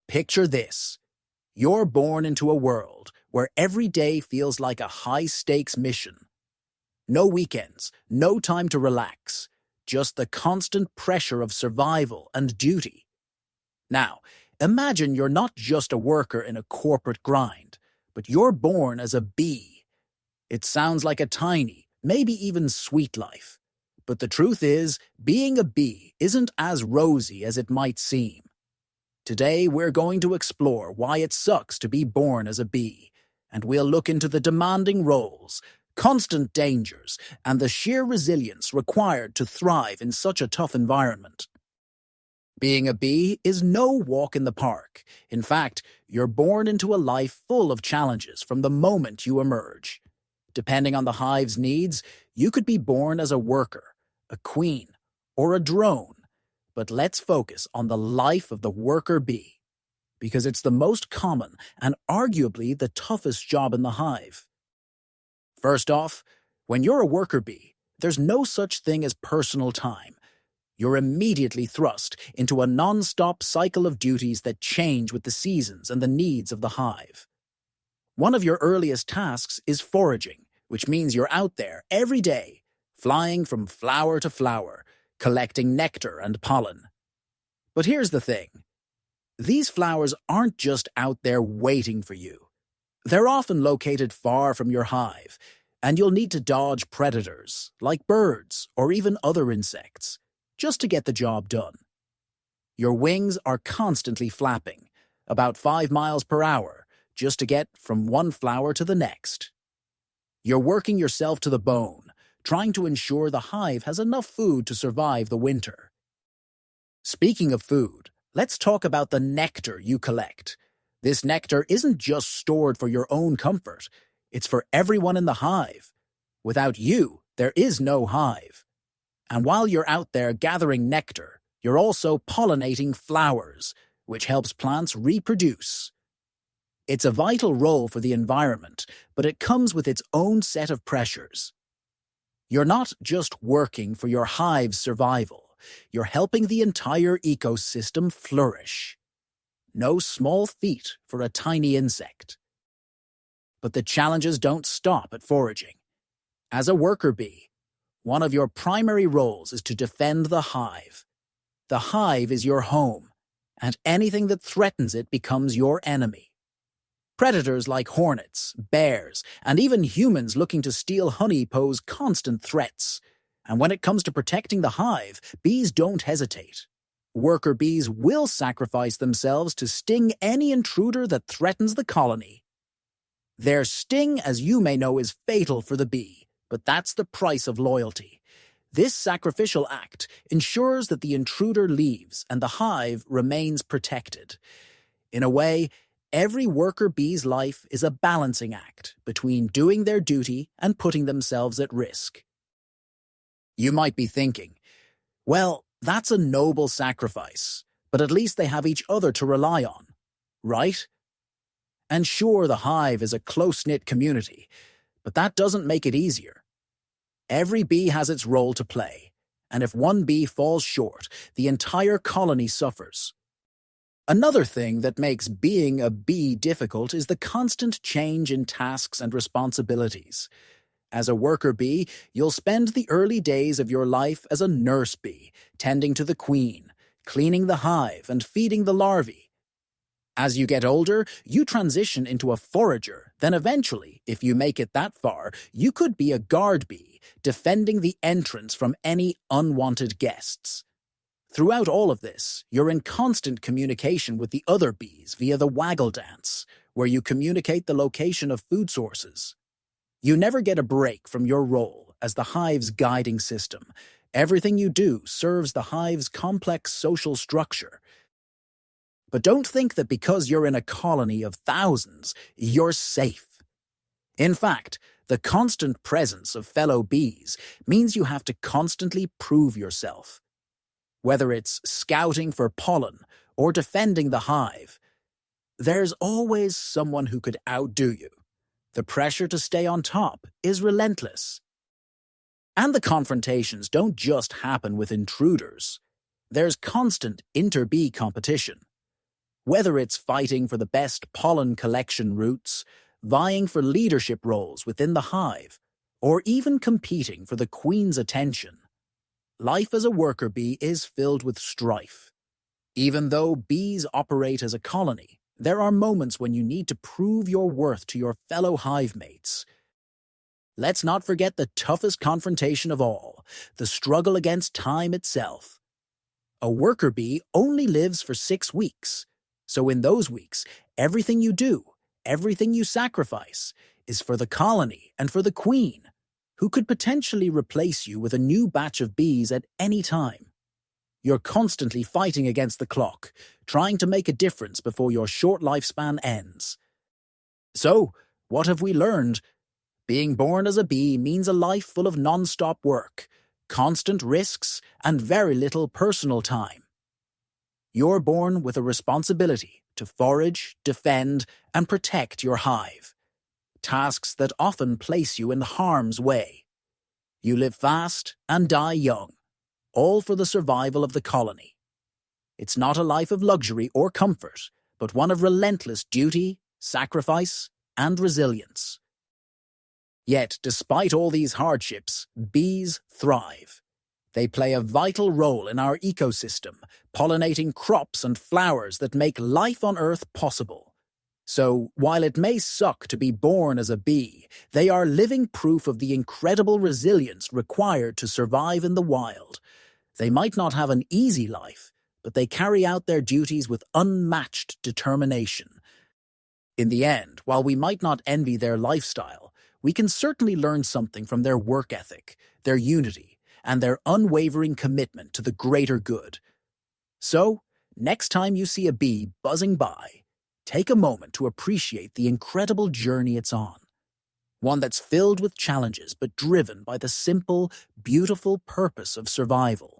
Picture this. You're born into a world where every day feels like a high-stakes mission. No weekends, no time to relax, just the constant pressure of survival and duty. Now, imagine you're not just a worker in a corporate grind, but you're born as a bee. It sounds like a tiny, maybe even sweet life. But the truth is, being a bee isn't as rosy as it might seem. Today, we're going to explore why it sucks to be born as a bee, and we'll look into the demanding roles, constant dangers, and the sheer resilience required to thrive in such a tough environment. Being a bee is no walk in the park. In fact, you're born into a life full of challenges from the moment you emerge. Depending on the hive's needs, you could be born as a worker, a queen, or a drone. But let's focus on the life of the worker bee, because it's the most common and arguably the toughest job in the hive. First off, when you're a worker bee, there's no such thing as personal time. You're immediately thrust into a non-stop cycle of duties that change with the seasons and the needs of the hive. One of your earliest tasks is foraging, which means you're out there every day, flying from flower to flower, collecting nectar and pollen. But here's the thing. These flowers aren't just out there waiting for you. They're often located far from your hive, and you'll need to dodge predators, like birds or even other insects, just to get the job done. Your wings are constantly flapping, about 5 miles per hour, just to get from one flower to the next. You're working yourself to the bone, trying to ensure the hive has enough food to survive the winter. Speaking of food, let's talk about the nectar you collect. This nectar isn't just stored for your own comfort, it's for everyone in the hive. Without you, there is no hive. And while you're out there gathering nectar, you're also pollinating flowers, which helps plants reproduce. It's a vital role for the environment, but it comes with its own set of pressures. You're not just working for your hive's survival, you're helping the entire ecosystem flourish. No small feat for a tiny insect. But the challenges don't stop at foraging. As a worker bee, one of your primary roles is to defend the hive. The hive is your home, and anything that threatens it becomes your enemy. Predators like hornets, bears, and even humans looking to steal honey pose constant threats. And when it comes to protecting the hive, bees don't hesitate. Worker bees will sacrifice themselves to sting any intruder that threatens the colony. Their sting, as you may know, is fatal for the bee, but that's the price of loyalty. This sacrificial act ensures that the intruder leaves and the hive remains protected. In a way, every worker bee's life is a balancing act between doing their duty and putting themselves at risk. You might be thinking, well, that's a noble sacrifice, but at least they have each other to rely on, right? And sure, the hive is a close-knit community, but that doesn't make it easier. Every bee has its role to play, and if one bee falls short, the entire colony suffers. Another thing that makes being a bee difficult is the constant change in tasks and responsibilities. As a worker bee, you'll spend the early days of your life as a nurse bee, tending to the queen, cleaning the hive, and feeding the larvae. As you get older, you transition into a forager, then eventually, if you make it that far, you could be a guard bee, defending the entrance from any unwanted guests. Throughout all of this, you're in constant communication with the other bees via the waggle dance, where you communicate the location of food sources. You never get a break from your role as the hive's guiding system. Everything you do serves the hive's complex social structure. But don't think that because you're in a colony of thousands, you're safe. In fact, the constant presence of fellow bees means you have to constantly prove yourself. Whether it's scouting for pollen or defending the hive, there's always someone who could outdo you. The pressure to stay on top is relentless. And the confrontations don't just happen with intruders. There's constant inter-bee competition. Whether it's fighting for the best pollen collection routes, vying for leadership roles within the hive, or even competing for the queen's attention, life as a worker bee is filled with strife. Even though bees operate as a colony, there are moments when you need to prove your worth to your fellow hive mates. Let's not forget the toughest confrontation of all, the struggle against time itself. A worker bee only lives for 6 weeks, so in those weeks, everything you do, everything you sacrifice, is for the colony and for the queen, who could potentially replace you with a new batch of bees at any time. You're constantly fighting against the clock, trying to make a difference before your short lifespan ends. So, what have we learned? Being born as a bee means a life full of non-stop work, constant risks, and very little personal time. You're born with a responsibility to forage, defend, and protect your hive, tasks that often place you in harm's way. You live fast and die young, all for the survival of the colony. It's not a life of luxury or comfort, but one of relentless duty, sacrifice, and resilience. Yet, despite all these hardships, bees thrive. They play a vital role in our ecosystem, pollinating crops and flowers that make life on Earth possible. So, while it may suck to be born as a bee, they are living proof of the incredible resilience required to survive in the wild. They might not have an easy life, but they carry out their duties with unmatched determination. In the end, while we might not envy their lifestyle, we can certainly learn something from their work ethic, their unity, and their unwavering commitment to the greater good. So, next time you see a bee buzzing by, take a moment to appreciate the incredible journey it's on. One that's filled with challenges but driven by the simple, beautiful purpose of survival.